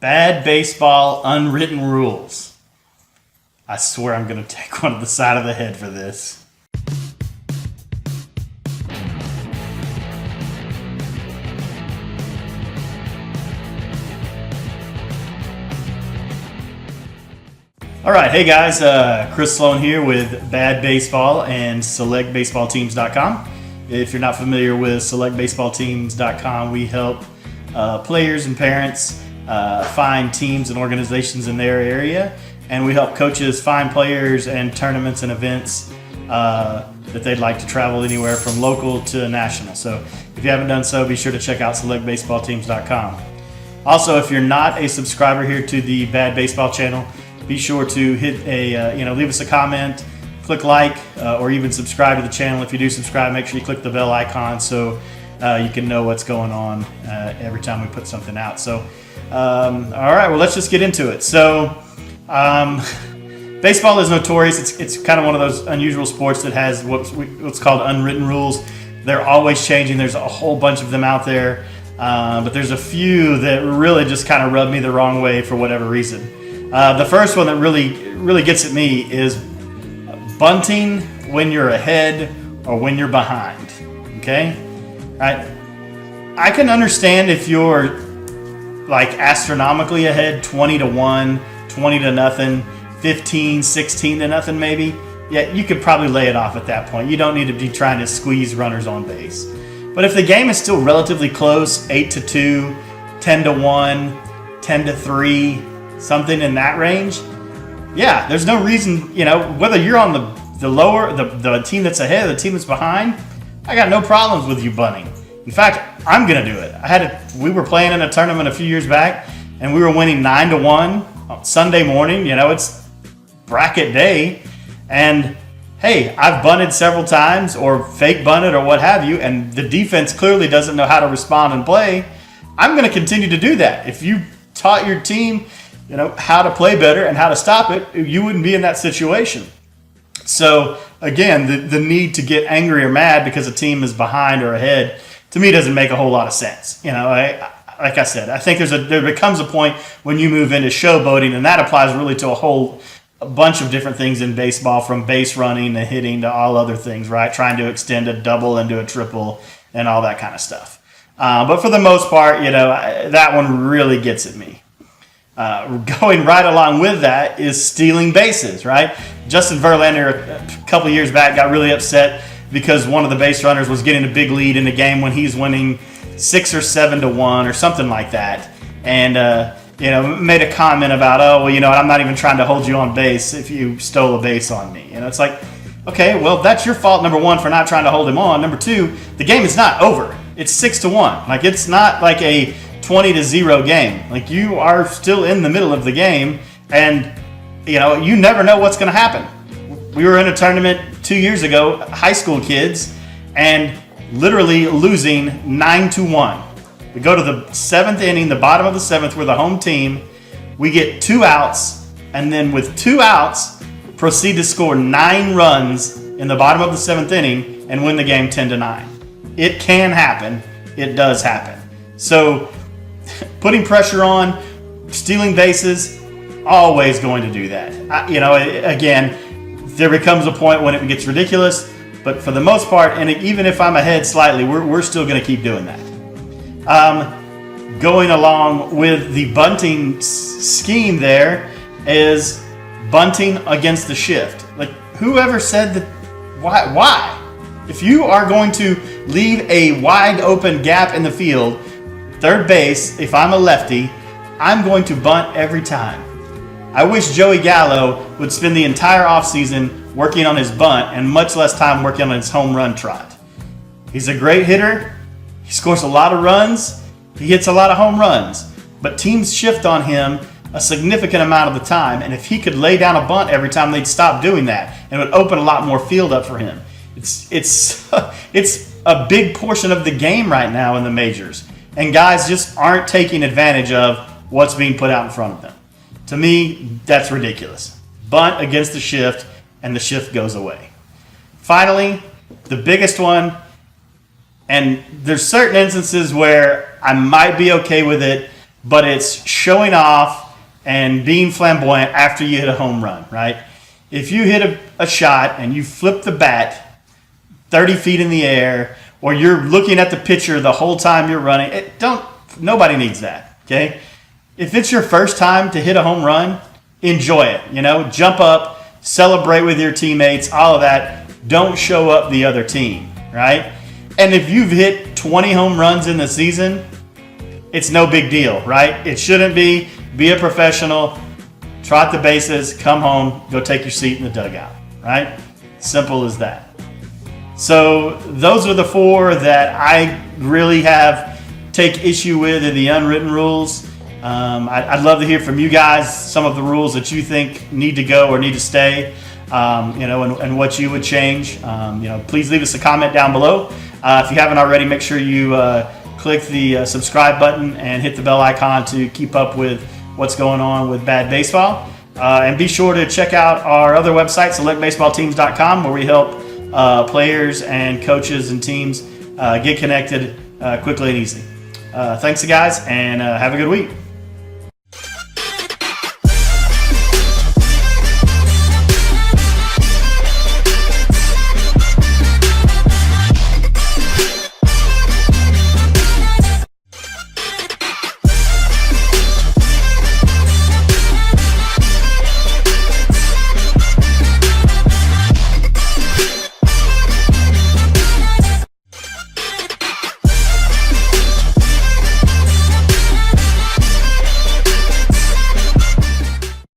Bad baseball, unwritten rules. I swear I'm going to take one to the side of the head for this. All right, hey guys, Chris Sloan here with Bad Baseball and SelectBaseballTeams.com. If you're not familiar with SelectBaseballTeams.com, we help players and parents find teams and organizations in their area, and we help coaches find players and tournaments and events that they'd like to travel anywhere from local to national. So if you haven't done so, be sure to check out SelectBaseballTeams.com. Also, if you're not a subscriber here to the Bad Baseball channel, be sure to hit leave us a comment, click like, or even subscribe to the channel. If you do subscribe, make sure you click the bell icon so you can know what's going on every time we put something out. So, all right, well, let's just get into it. So, baseball is notorious. It's kind of one of those unusual sports that has what's called unwritten rules. They're always changing. There's a whole bunch of them out there, but there's a few that really just kind of rub me the wrong way for whatever reason. The first one that really gets at me is bunting when you're ahead or when you're behind. Okay? I can understand if you're like astronomically ahead, 20-1, 20-0, 15, 16-0 maybe. Yeah, you could probably lay it off at that point. You don't need to be trying to squeeze runners on base. But if the game is still relatively close, 8-2, 10-1, 10-3, something in that range, yeah, there's no reason, whether you're on the lower, the team that's ahead, the team that's behind, I got no problems with you bunting. In fact, I'm going to do it. We were playing in a tournament a few years back, and we were winning 9-1 on Sunday morning. It's bracket day, and hey, I've bunted several times or fake bunted or what have you, and the defense clearly doesn't know how to respond and play. I'm going to continue to do that. If you taught your team how to play better and how to stop it, you wouldn't be in that situation. So again, the need to get angry or mad because a team is behind or ahead, to me, doesn't make a whole lot of sense. Like I said, I think there becomes a point when you move into showboating, and that applies really to a bunch of different things in baseball, from base running to hitting to all other things, right? Trying to extend a double into a triple and all that kind of stuff. But for the most part, that one really gets at me. Going right along with that is stealing bases, right? Justin Verlander a couple years back got really upset because one of the base runners was getting a big lead in a game when he's winning 6 or 7-1 or something like that, and made a comment about, I'm not even trying to hold you on base if you stole a base on me. It's like, okay, well, that's your fault, number one, for not trying to hold him on. Number two, the game is not over. It's 6-1. Like, it's not like a 20-0 game. Like, you are still in the middle of the game, and you never know what's going to happen. We were in a tournament 2 years ago, high school kids, and literally losing 9-1. We go to the seventh inning, the bottom of the seventh, we're the home team. We get 2 outs, and then with 2 outs, proceed to score 9 runs in the bottom of the seventh inning and win the game 10-9. It can happen. It does happen. So putting pressure on, stealing bases, always going to do that. Again, there becomes a point when it gets ridiculous, but for the most part, and even if I'm ahead slightly, we're still going to keep doing that. Going along with the bunting scheme, there is bunting against the shift. Like, whoever said that? Why? If you are going to leave a wide open gap in the field, third base, if I'm a lefty, I'm going to bunt every time. I wish Joey Gallo would spend the entire offseason working on his bunt and much less time working on his home run trot. He's a great hitter. He scores a lot of runs. He hits a lot of home runs. But teams shift on him a significant amount of the time, and if he could lay down a bunt every time, they'd stop doing that, and it would open a lot more field up for him. It's a big portion of the game right now in the majors, and guys just aren't taking advantage of what's being put out in front of them. To me, that's ridiculous. Bunt against the shift, and the shift goes away. Finally, the biggest one, and there's certain instances where I might be okay with it, but it's showing off and being flamboyant after you hit a home run, right? If you hit a shot and you flip the bat 30 feet in the air, or you're looking at the pitcher the whole time you're running, nobody needs that, okay? If it's your first time to hit a home run, enjoy it, jump up, celebrate with your teammates, all of that. Don't show up the other team, right? And if you've hit 20 home runs in the season, it's no big deal, right? It shouldn't be. Be a professional, trot the bases, come home, go take your seat in the dugout, right? Simple as that. So those are the 4 that I really take issue with in the unwritten rules. I'd love to hear from you guys some of the rules that you think need to go or need to stay, and what you would change. Please leave us a comment down below. If you haven't already, make sure you click the subscribe button and hit the bell icon to keep up with what's going on with Bad Baseball. And be sure to check out our other website, selectbaseballteams.com, where we help players and coaches and teams get connected quickly and easy. Thanks, guys, and have a good week.